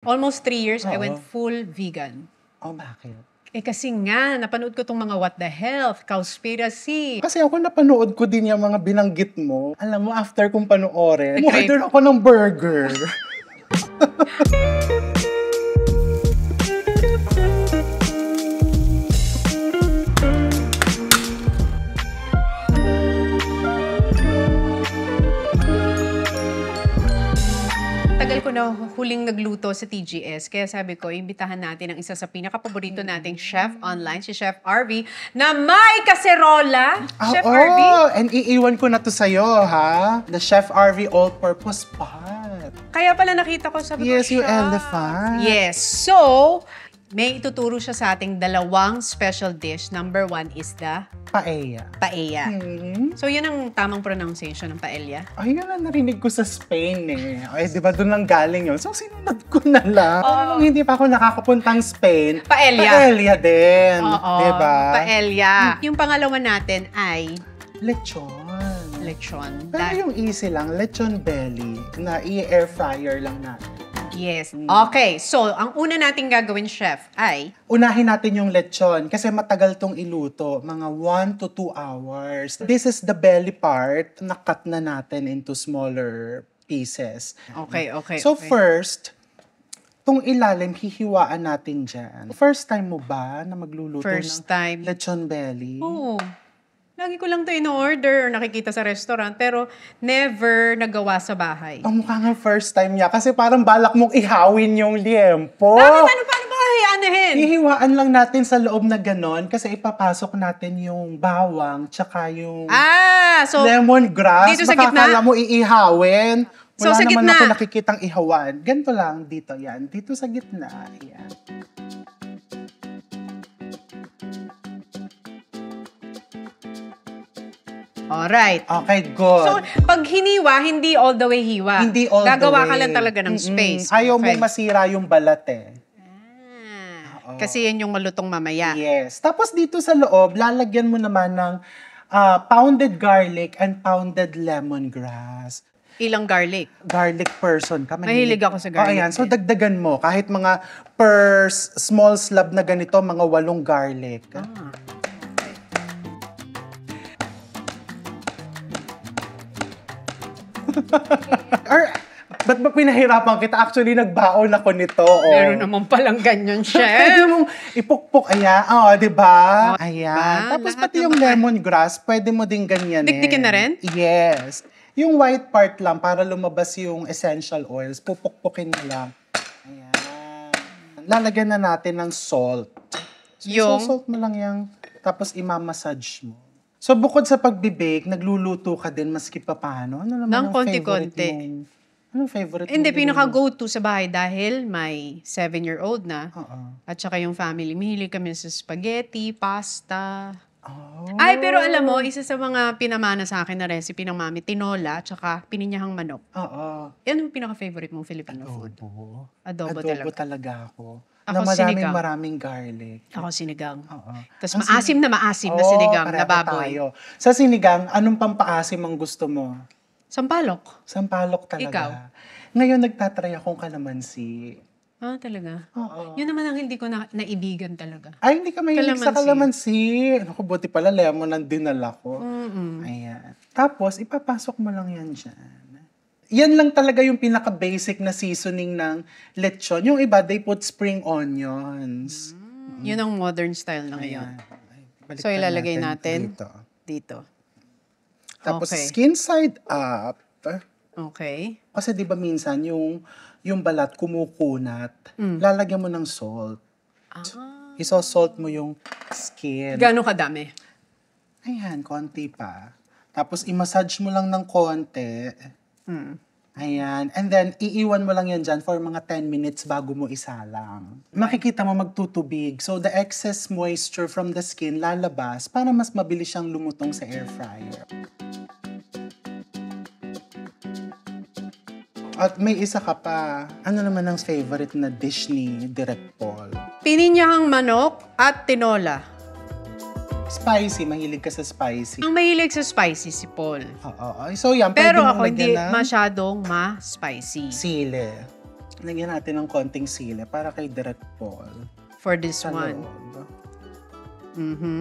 Almost 3 years, I Oo. went full vegan. Oh, bakit? Kasi nga, napanood ko tong mga what the health, cowspiracy. Kasi ako napanood ko din yung mga binanggit mo. Alam mo, after kong panoorin, Nag-crave. order ako ng burger. Tagal ko na huling nagluto sa TGS, kaya sabi ko, imbitahan natin ang isa sa pinaka-paborito nating chef online, si Chef RV, na may kaserola. Chef RV? And iiwan ko na to sa'yo, ha? The Chef RV All-Purpose Pot. Kaya pala nakita ko, sabi ko, Yes, you siya. elephant. Yes. So, may ituturo siya sa ating dalawang special dish. Number 1 is the Paella. paella. So, yun ang tamang pronunciation ng paella. Ay, yun ang narinig ko sa Spain eh. Ay, di ba doon lang galing yun? So, sinunod ko na lang. Nung hindi pa ako nakakapuntang Spain, Paella. Paella din. Oo. Di ba? Paella. Yung pangalawa natin ay Lechon. lechon. Pero yung easy lang, lechon belly, na i-air fryer lang natin. Yes. Okay. So, ang una nating gagawin, Chef, ay Unahin natin yung lechon kasi matagal tong iluto, mga 1 to 2 hours. This is the belly part, na-cut na natin into smaller pieces. okay. So first, tong ilalim, hihiwaan natin dyan. First time mo ba na magluluto First ng time. lechon belly? Oo. Lagi ko lang ito in-order or nakikita sa restaurant, pero never nagawa sa bahay. Ang mukha nga first time niya kasi parang balak mong ihawin yung liempo. Bakit? Paano ba anahin? Hihiwaan lang natin sa loob na ganon kasi ipapasok natin yung bawang tsaka yung So, lemongrass. dito sa Baka gitna? akala mo iihawin. Wala So, sa naman gitna? ako nakikitang ihawan. Ganito lang, dito yan. Dito sa gitna. Ayan. alright. Okay, good. So, pag hiniwa, hindi all the way hiwa. Hindi all the Gagawa way. ka lang talaga ng space. Ayaw Okay. mong masira yung balat eh. Kasi yan yung malutong mamaya. Yes. Tapos dito sa loob, lalagyan mo naman ng pounded garlic and pounded lemongrass. Ilang garlic. Garlic person ka. Mahilig ako sa garlic. Ayan. So, dagdagan mo. Kahit mga per small slab na ganito, mga 8 garlic. Or, ba't ba pinahirapan kita? Actually, nagbaon ako nito. Oh. Meron naman palang ganyan, Pwede Chef. mong ipukpok, ayan. Oh, di ba? Oh, Ayan. diba? Tapos Lahat pati ng yung mga- lemongrass, pwede mo din ganyan. Dikdikin na rin? Yes. Yung white part lang, para lumabas yung essential oils, pupukpukin mo lang. Ayan. Lalagyan na natin ng salt. So, Yung? salt mo lang yan. Tapos imamassage mo. So, bukod sa pagbibake, nagluluto ka din maski pa paano? Ano naman Ng ang konti-konti. favorite mong... Anong favorite Hindi, mong pinaka-go-to sa bahay dahil may 7-year-old na. Oo. At saka yung family, mahilig kami sa spaghetti, pasta. Oh. Ay, pero alam mo, isa sa mga pinamana sa akin na recipe ng mami, tinola, tsaka pininyahang manok. Oo. Yan yung pinaka-favorite mong Filipino food. Adobo talaga. talaga ako. Ako na sinigang. maraming garlic. Ako sinigang. Oo. Tapos Ang maasim na sinigang na pareho baboy. tayo. Sa sinigang, anong pampaasim ang gusto mo? Sampalok. Sampalok talaga. Ikaw? Ngayon, nagtatry akong kalamansi. Ah, talaga? Oo. Yun naman ang hindi ko naibigan talaga. Ay, hindi ka mahilig sa Kalamansi. kalamansi. Naku, buti pala lemon ang dinala ko. Mm-mm. Ayan. Tapos, ipapasok mo lang yan dyan. Yan lang talaga yung pinaka-basic na seasoning ng lechon. Yung iba, they put spring onions. Yun ang modern style na ngayon. Baliktad So, ilalagay natin dito. dito. Tapos, Okay. skin side up. Okay. Kasi di ba minsan, yung balat kumukunat, lalagyan mo ng salt. Iso-salt mo yung skin. Gano'ng kadami? Ayan, konti pa. Tapos, i-massage mo lang ng konti. Ayan. And then, iiwan mo lang yan dyan for mga 10 minutes bago mo isalang. Makikita mo magtutubig. So, the excess moisture from the skin lalabas para mas mabilis siyang lumutong sa air fryer. At may isa ka pa. Ano naman ang favorite na dish ni Direk Paul? Pininyahang manok at tinola. Spicy. Mahilig ka sa spicy. Ang mahilig sa spicy si Paul. Oo. So, yan. Pero pwede mong ako hindi lagyan ng masyadong ma-spicy. sili. Lagyan natin ng konting sili para kay Direct Paul. For this Sa one. loob. Mhm.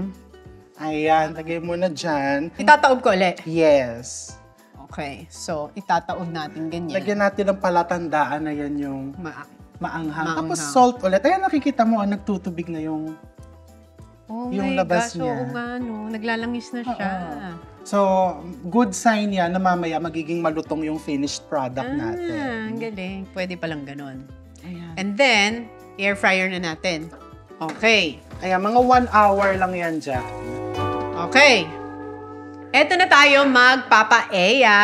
Ayan, lagay mo na dyan. Itataob ko ulit. Yes. Okay. So, itataob natin ganyan. Lagyan natin ng palatandaan na yan yung maanghang. Tapos Maanghang. salt ulit. Ayan, nakikita mo, nagtutubig na yung... Oh yung my labas gosh, niya. oo nga, no. Naglalangis na siya. So, good sign yan na mamaya magiging malutong yung finished product natin. Ang galing. Pwede palang ganon. Ayan. And then, air fryer na natin. Okay. Ayan, mga 1 hour lang yan dyan. Okay. Eto na tayo magpapa-eya.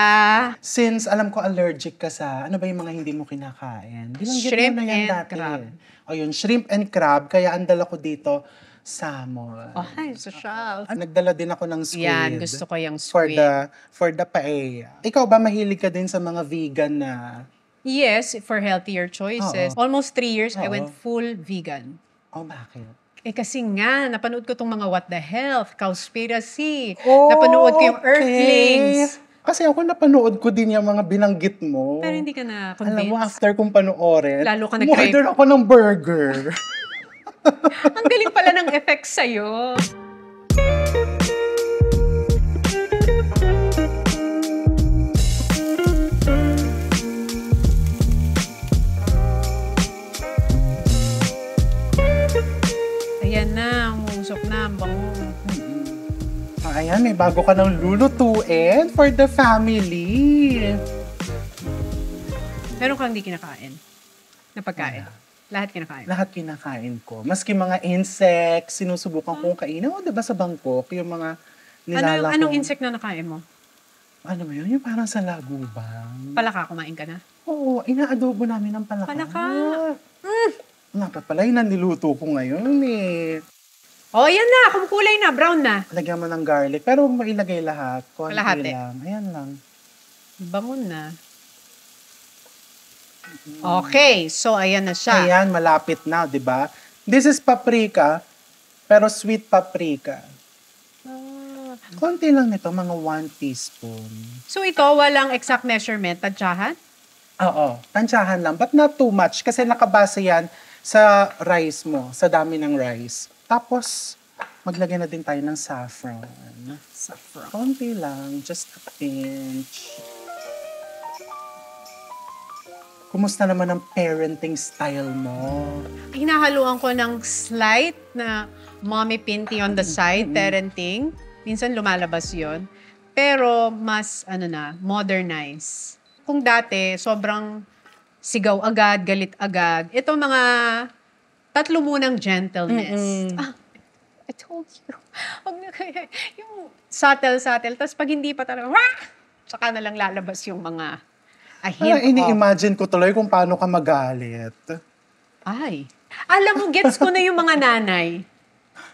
Since alam ko allergic ka sa, ano ba yung mga hindi mo kinakain? Binanggit Shrimp mo na yan and dati. crab. O yun, shrimp and crab. Kaya ang dala ko dito, salmon. Ay, social. Nagdala din ako ng squid. Yan, gusto ko yung For squid. the paella. Ikaw ba mahilig ka din sa mga vegan na... Yes, for healthier choices. Oo. Almost 3 years, I Oo. went full vegan. Oh, bakit? Kasi nga, napanood ko tong mga What the Health, Cowspiracy. Napanood ko yung Earthlings. Kasi ako napanood ko din yung mga binanggit mo. Pero hindi ka na Alam mo, convinced. after kong panoorin, Lalo ka nag-crave. umorder ako ng burger. Ang galing pala ng effects sa'yo. Ayan na, umusok na ang bango. Ayan, may bago ka ng lulutuin for the family. Meron kang hindi kinakain na pagkain. Lahat kinakain. Lahat kinakain ko. Maski mga insects, sinusubukan kong kainin. O, diba sa Bangkok, yung mga nilalakong... Anong insect na nakain mo? Ano ba yun? Yung parang sa lagubang. Palaka, kumain ka na? Oo, inaadobo namin ng palaka. Palaka. Dapat pala yun ang niluto ko ngayon eh. Oh, yan na. Kumukulay na. Brown na. Lagyan mo ng garlic. Pero huwag mo ilagay lahat. Konti Kalahati. lang. Ayan lang. Bango na. Okay. So, ayan na siya. Ayan, malapit na, di ba? This is paprika, pero sweet paprika. Konti lang nito, mga 1 teaspoon. So, ito, walang exact measurement. Tadyahan? Oo, tansyahan lang, but not too much kasi nakabase yan sa rice mo, sa dami ng rice. Tapos, maglagay na din tayo ng saffron. Saffron. Konti lang, just a pinch. Kumusta naman ang parenting style mo? Hinahaluan ko ng slight na mommy pinty on the side, parenting. Minsan lumalabas yon. Pero mas, modernize. Kung dati, sobrang sigaw agad, galit agad. Ito mga 3 munang gentleness. I told you. Wag na kaya. Yung subtle. Tapos pag hindi pa talaga, wah! Tsaka na lang lalabas yung mga hint of. Ini-imagine ko tuloy kung paano ka magalit. Ay. Alam mo, gets ko na yung mga nanay.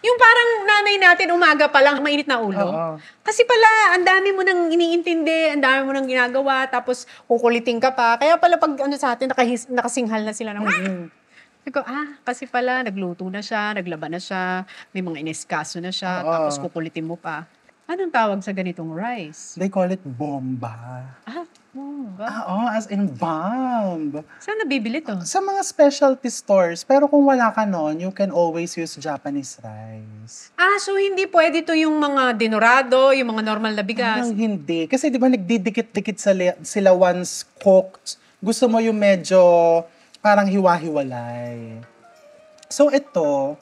Yung parang nanay natin, umaga pa lang, mainit na ulo. Oo. Kasi pala, ang dami mo nang iniintindi, ang dami mo nang ginagawa, tapos kukulitin ka pa. Kaya pala pag sa atin, nakasinghal na sila ng Sabi ko, kasi pala, nagluto na siya, naglaba na siya, may mga ineskaso na siya, Oo. tapos kukulitin mo pa. Anong tawag sa ganitong rice? They call it bomba. Bomba. As in bomb. Saan nabibili to? Sa mga specialty stores. Pero kung wala ka nun, you can always use Japanese rice. So hindi pwede to yung mga dinorado, yung mga normal na bigas. Parang hindi. Kasi di ba nagdidikit-dikit sila once cooked. Gusto mo yung medyo parang hiwa-hiwalay. So ito,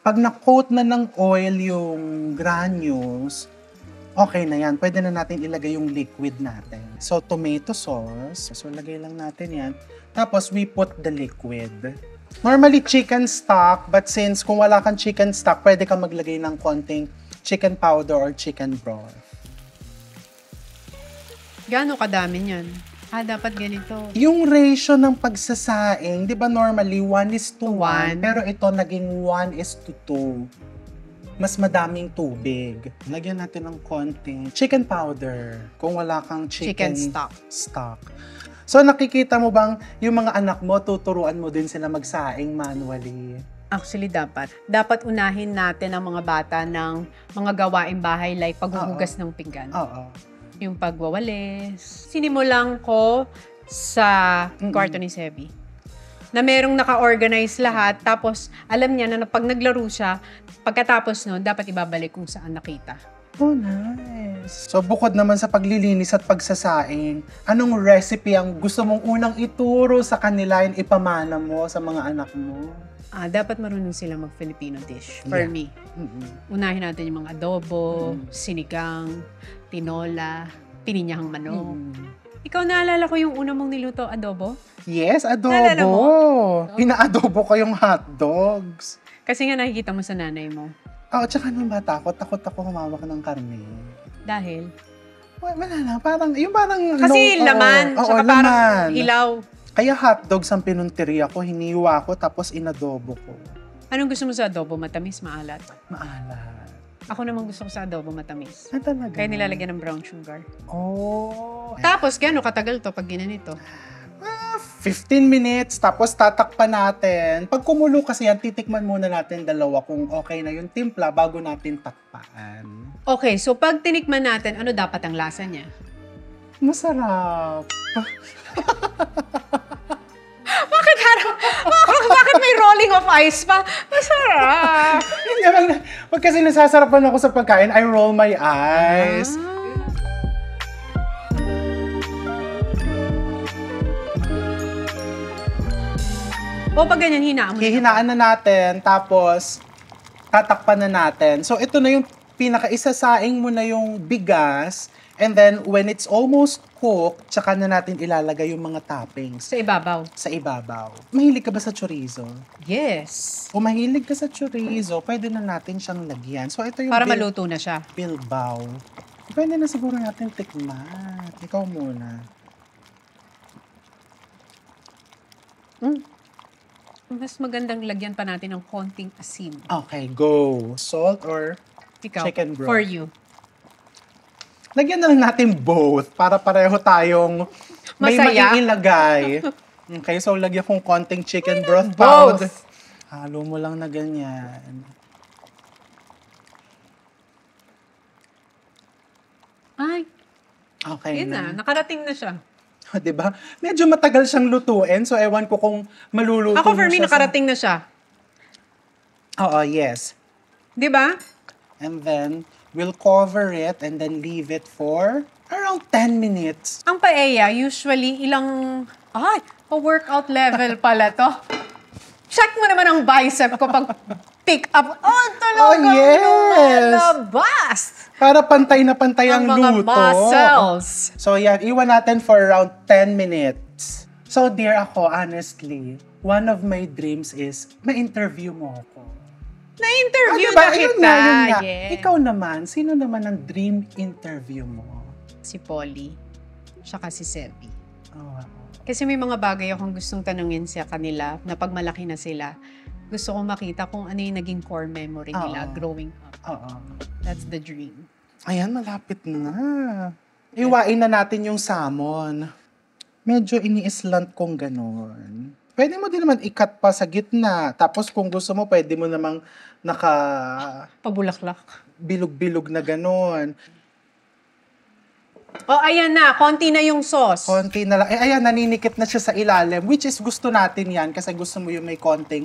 pag na-coat na ng oil yung granules, okay na yan. Pwede na natin ilagay yung liquid natin. So, tomato sauce. So, lagay lang natin yan. Tapos, we put the liquid. Normally, chicken stock. But since kung wala kang chicken stock, pwede kang maglagay ng konting chicken powder or chicken broth. Gaano kadami niyan? Dapat ganito. Yung ratio ng pagsasaing, di ba normally 1:1, pero ito naging 1:2. Mas madaming tubig. Lagyan natin ng konting chicken powder kung wala kang chicken stock. So nakikita mo bang yung mga anak mo, tuturuan mo din sila magsaing manually? Actually, dapat unahin natin ang mga bata ng mga gawaing bahay like paghuhugas ng pinggan. Oo. Yung pagwawalis. Sinimulan ko sa kwarto ni Sebi. Na merong naka-organize lahat, tapos alam niya na pag naglaro siya, pagkatapos nun, dapat ibabalik kung saan nakita. Oh, nice. So, bukod naman sa paglilinis at pagsasaing, anong recipe ang gusto mong unang ituro sa kanila and ipamana mo sa mga anak mo? Dapat marunong sila mag-Filipino dish, for me. Unahin natin yung mga adobo, sinigang, tinola, pininyahang manok. Ikaw, naalala ko yung una mong niluto, adobo? Yes, Naalala adobo. mo? Ina-adobo ko yung hotdogs. Kasi nga nakikita mo sa nanay mo. Tsaka nung bata ko, takot ako humawak ng karne. Dahil? Wala lang, parang, yung parang... Kasi laman, Oo, saka parang laman. hilaw. Kaya hotdogs ang pinunteriya ko, hiniwa ko, tapos inadobo ko. Anong gusto mo sa adobo? Matamis, maalat? Maalat. Ako naman gusto ko sa adobo matamis. Talaga? Kaya nilalagyan ng brown sugar. Oh. Tapos, gaano katagal to pag ginanito? 15 minutes, tapos tatakpan natin. Pag kumulo kasi yan, titikman muna natin dalawa kung okay na yung timpla bago natin takpan. Okay, so pag tinikman natin, ano dapat ang lasa niya? Masarap. Bakit may rolling of eyes pa? Masarap! Pag kasi nasasarapan ako sa pagkain, I roll my eyes. O pag ganyan, hinaan mo. Hihinaan na natin, tapos tatakpan na natin. So ito na yung pinaka-isasaing mo na yung bigas, and then when it's almost cooked, tsaka na natin ilalagay yung mga toppings Sa ibabaw. sa ibabaw. Mahilig ka ba sa chorizo? Yes. Kung mahilig ka sa chorizo, pwede na natin siyang lagyan. So ito yung Para maluto na siya. bilbao. Pwede na siguro natin tikman. Ikaw muna. Mas magandang lagyan pa natin ng konting asin. Okay, go. Salt or Ikaw, chicken broth? for you. Lagyan na lang natin both para pareho tayong may Masaya. mailagay. Okay, so lagyan kong konting chicken broth both? powder. Halo mo lang na ganyan. Ay, Okay yun na. na. Nakarating na siya. Diba? Medyo matagal siyang lutuin, so ewan ko kung maluluto Ako, for na me, siya nakarating na siya. Oo, yes. Di ba? And then, we'll cover it and then leave it for around 10 minutes. Ang paella, usually, pa-workout level pala to. Check mo naman ang bicep ko pag pick up. Talaga, yes! lumalabas! Para pantay na pantay ang Ang mga luto. muscles. So yan, iwan natin for around 10 minutes. So dear ako, honestly, one of my dreams is ma-interview mo ako. Na-interview Diba? na Yun kita. nga. Yeah. Ikaw naman, sino naman ang dream interview mo? Si Polly, tsaka si Sebi. Oh, wow. Kasi may mga bagay akong gustong tanungin sa kanila na pag malaki na sila, gusto kong makita kung ano yung naging core memory nila growing up. Oo. That's the dream. Ayan, malapit na. Iwain na natin yung salmon. Medyo ini-slant kong ganon. Pwede mo din naman i-cut pa sa gitna. Tapos kung gusto mo, pwede mo namang Pabulaklak. bilog-bilog na ganon. Ayan na. Konti na yung sauce. Konti na lang. Ayan, naninikit na siya sa ilalim. Which is gusto natin yan kasi gusto mo yung may konting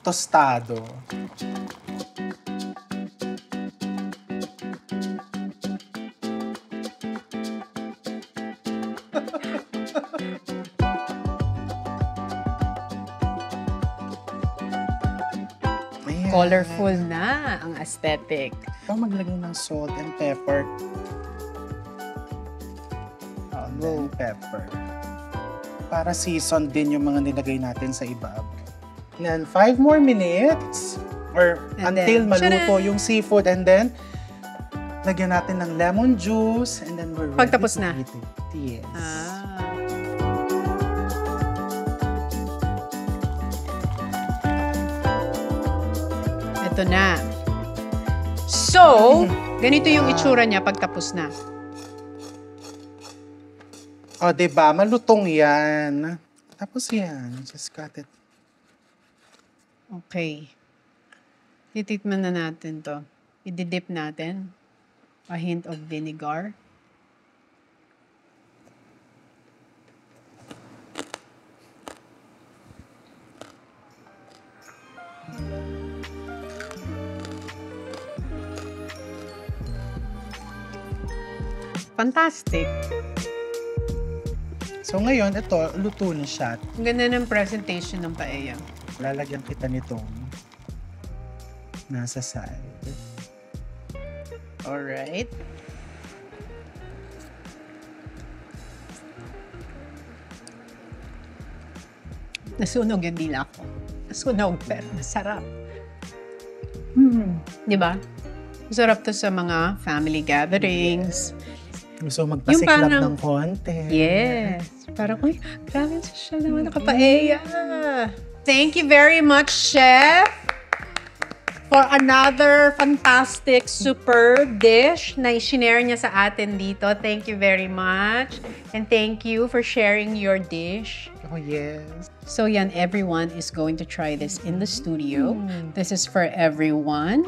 tostado. Ayan. Colorful na ang aesthetic. Ikaw maglagay ng salt and pepper. Then pepper. Para season din yung mga nilagay natin sa ibabaw. Then 5 more minutes or And until then, maluto tcharam! yung seafood, and then lagyan natin ng lemon juice, and then we're ready Pagtapos to na? eat it. Yes. Ito na. So, ganito yung itsura niya pagtapos na. O, diba? Malutong yan. Tapos yan. Just cut it. Okay. Titikman na natin to. I-dip natin. A hint of vinegar. fantastic. So ngayon, ito, luto na siya. Ang ganda ng presentation ng paella. Lalagyan kita nitong nasa side. Alright. Nasunog yung dila ko. Nasunog, pero masarap. Di ba? Masarap to sa mga family gatherings. So magpasiklab parang- ng konti. Yes. Parang, uy, grabe siya naman nakapaeya. Thank you very much, Chef, for another fantastic, superb dish na i-share niya sa atin dito. Thank you very much. And thank you for sharing your dish. Oh, yes. So yan, everyone is going to try this in the studio. This is for everyone.